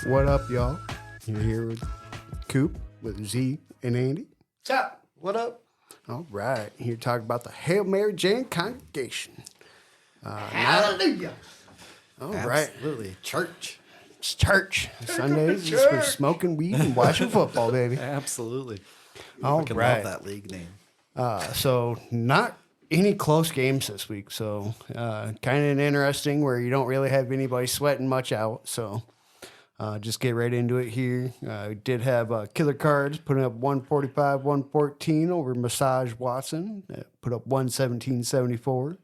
What up, y'all? You're here with Coop, with Z and Andy. What's up? What up? All right. Here to talk about the Hail MaryJane congregation. Hallelujah. All right. Absolutely. Church. It's church. Sundays is for smoking weed and watching football, baby. Absolutely. All I right. love that league name. So not any close games this week. So kind of interesting where you don't really have anybody sweating much out. So just get right into it here. We did have Killer Cards putting up 145, 114 over Massage Watson. Put up 117.74.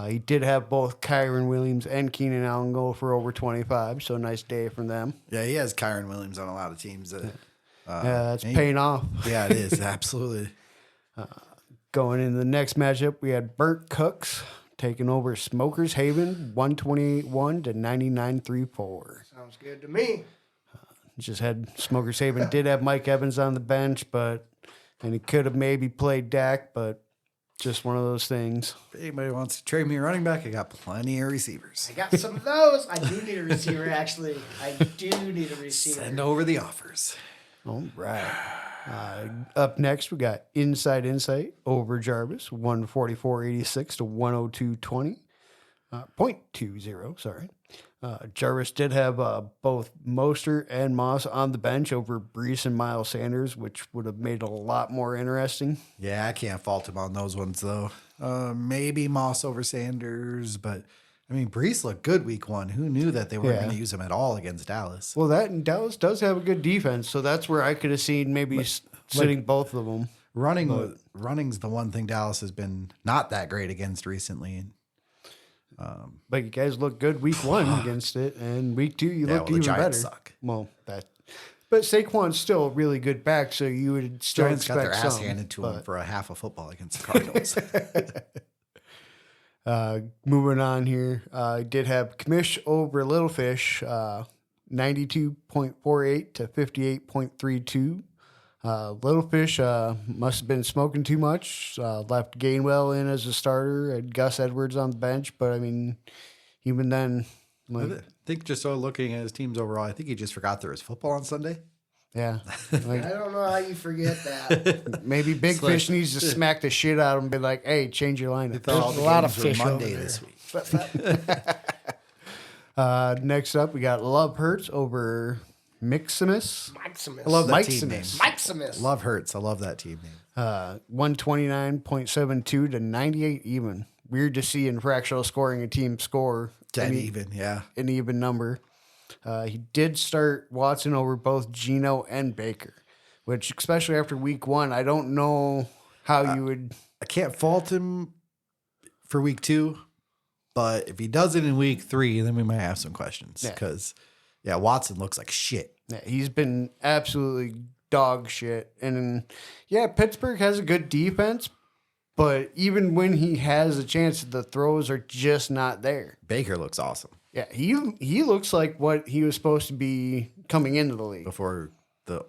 He did have both Kyron Williams and Keenan Allen go for over 25, so nice day from them. Yeah, he has Kyron Williams on a lot of teams. That's paying off. Yeah, it is. Absolutely. Going in the next matchup, we had Burnt Cooks taking over Smokers Haven, 128-1 to 99.34. Sounds good to me. Just had Smokers Haven did have Mike Evans on the bench, and he could have maybe played Dak, but just one of those things. If anybody wants to trade me a running back, I got plenty of receivers. I got some of those. I do need a receiver, actually. I do need a receiver. Send over the offers. All right. Up next, we got Inside Insight over Jarvis, 144.86 to 102.20. 0.20, sorry. Jarvis did have both Mostert and Moss on the bench over Brees and Miles Sanders, which would have made it a lot more interesting. Yeah, I can't fault him on those ones, though. Maybe Moss over Sanders, but, I mean, Brees looked good week one. Who knew that they weren't going to use him at all against Dallas? Well, Dallas does have a good defense, so that's where I could have seen maybe sitting both of them. Running's the one thing Dallas has been not that great against recently. But you guys look good week one against it, and week two you looked the even Giants better. suck. But Saquon's still a really good back, so you would still Giants got their expect ass some, handed to them but- for a half of football against the Cardinals. Moving on here, I did have Commish over Littlefish, 92.48 to 58.32. Littlefish must have been smoking too much. Left Gainwell in as a starter, had Gus Edwards on the bench, but I mean, even then, I think just looking at his teams overall, I think he just forgot there was football on Sunday. yeah, I don't know how you forget that. maybe Big Fish needs to smack the shit out of him and be like, "Hey, change your lineup." There's a lot of fish Monday over this week. Next up, we got Love Hurts over Miximus. Maximus. I love that Maximus. team name. Maximus. Love Hurts. I love that team name. 129.72 to 98 even. Weird to see in fractional scoring a team score Dead even, yeah. an even number. He did start Watson over both Geno and Baker, which especially after week one, I don't know how you would. I can't fault him for week two, but if he does it in week three, then we might have some questions because, Watson looks like shit. Yeah, he's been absolutely dog shit. And Pittsburgh has a good defense, but even when he has a chance, the throws are just not there. Baker looks awesome Yeah, he looks like what he was supposed to be coming into the league. before the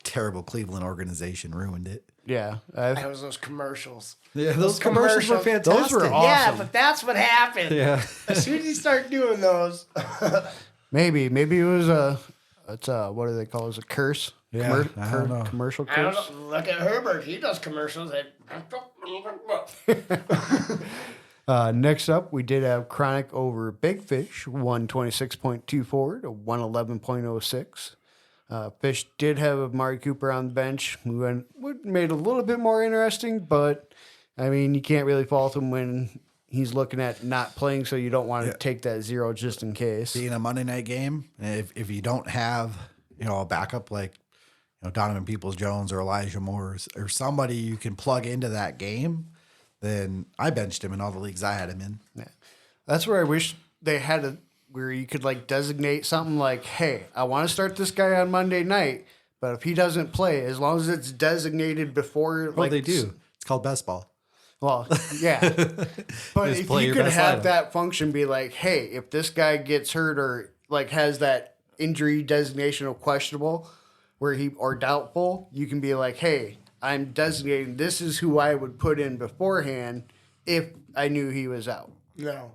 terrible Cleveland organization ruined it. Yeah. That was those commercials. Yeah, those commercials were commercials- fantastic. Those were awesome. Yeah, but that's what happened. Yeah. As soon as you start doing those, Maybe it was what do they call it? A curse? Yeah, I don't know. Commercial I don't curse? know. Look at Herbert. He does commercials. Next up, we did have Chronic over Big Fish, 126.24 to 111.06. Fish did have Amari Cooper on the bench, who made it a little bit more interesting, but I mean, you can't really fault him when he's looking at not playing, so you don't want to take that zero just in case. Being a Monday night game, if you don't have, a backup like, Donovan Peoples-Jones or Elijah Moore or somebody you can plug into that game, then I benched him in all the leagues I had him in. Yeah. That's where I wish they had where you could designate something like, hey, I want to start this guy on Monday night, but if he doesn't play, as long as it's designated before, Well, they do. It's called best ball. Well, yeah. But Just if play you your could best have lineup. that function be like, hey, if this guy gets hurt or has that injury designation of questionable or doubtful, you can be like, hey, I'm designating this is who I would put in beforehand if I knew he was out. No.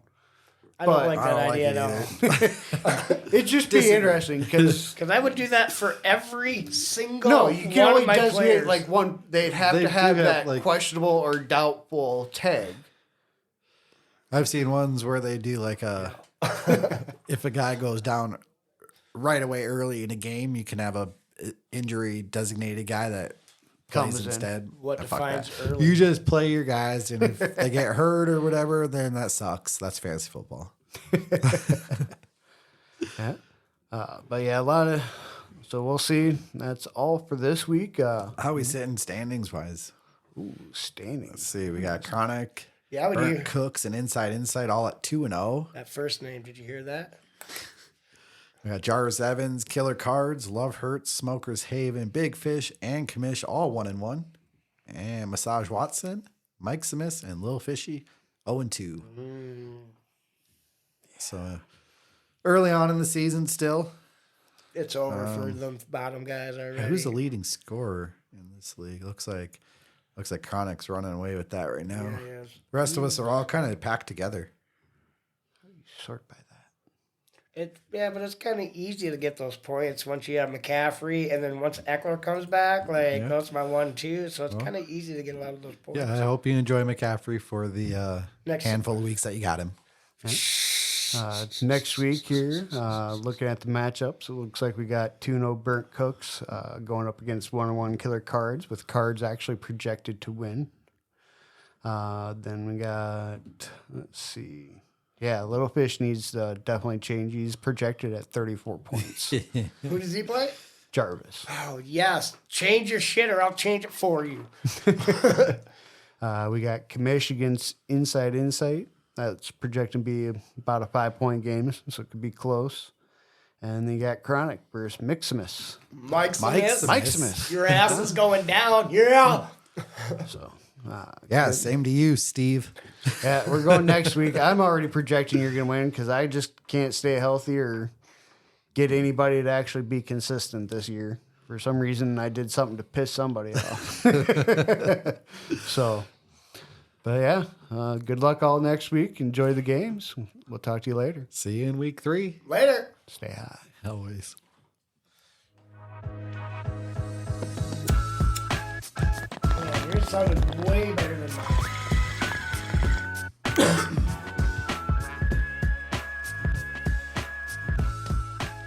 I don't But like I that don't like idea it at all. it'd just be interesting because Because I would do that for every single no, you can one only of my designate players. like one. They'd have They to do have have, that like- questionable or doubtful tag. I've seen ones where they do like if a guy goes down right away early in a game, you can have a injury designated guy that Comes plays in. instead. What Fuck defines that. early? You just play your guys, and if they get hurt or whatever, then that sucks. That's fantasy football. Yeah. But yeah, a lot of. So we'll see. That's all for this week. How we sitting standings wise? Standings. Let's see. We got Chronic, Yeah, would Burnt you? Cooks, and Inside all at 2-0. That first name, did you hear that? We got Jarvis Evans, Killer Cards, Love Hurts, Smokers Haven, Big Fish, and Commish all 1-1. And Massage Watson, Mike Smith, and Lil Fishy 0-2. So early on in the season still. It's over for the bottom guys already. Who's the leading scorer in this league? Looks like Chronic's running away with that right now. Yeah, he is. The rest of us are all kind of packed together. Sort by that. Yeah, but it's kind of easy to get those points once you have McCaffrey, and then once Eckler comes back, like that's my 1-2. So it's kind of easy to get a lot of those points. Yeah, I hope you enjoy McCaffrey for the Next- handful of weeks that you got him. Next week here, looking at the matchups, it looks like we got 2-0 Burnt Cooks going up against 1-1 Killer Cards, with Cards actually projected to win. Then we got, let's see. Yeah, Little Fish needs to definitely change. He's projected at 34 points. Who does he play? Jarvis. Oh, yes. Change your shit or I'll change it for you. We got Commish against Insight. That's projected to be about a 5-point game, so it could be close. And then you got Chronic versus Miximus. Mike Mike Smith. Mike Smith. Your ass is going down. Yeah. So, Yeah, same to you, Steve. yeah, we're going next week. I'm already projecting you're going to win because I just can't stay healthy or get anybody to actually be consistent this year. For some reason, I did something to piss somebody off. So, but yeah, good luck all next week. Enjoy the games. We'll talk to you later. See you in week 3. Later. Stay high. Always. Yeah, yours sounded way better than mine.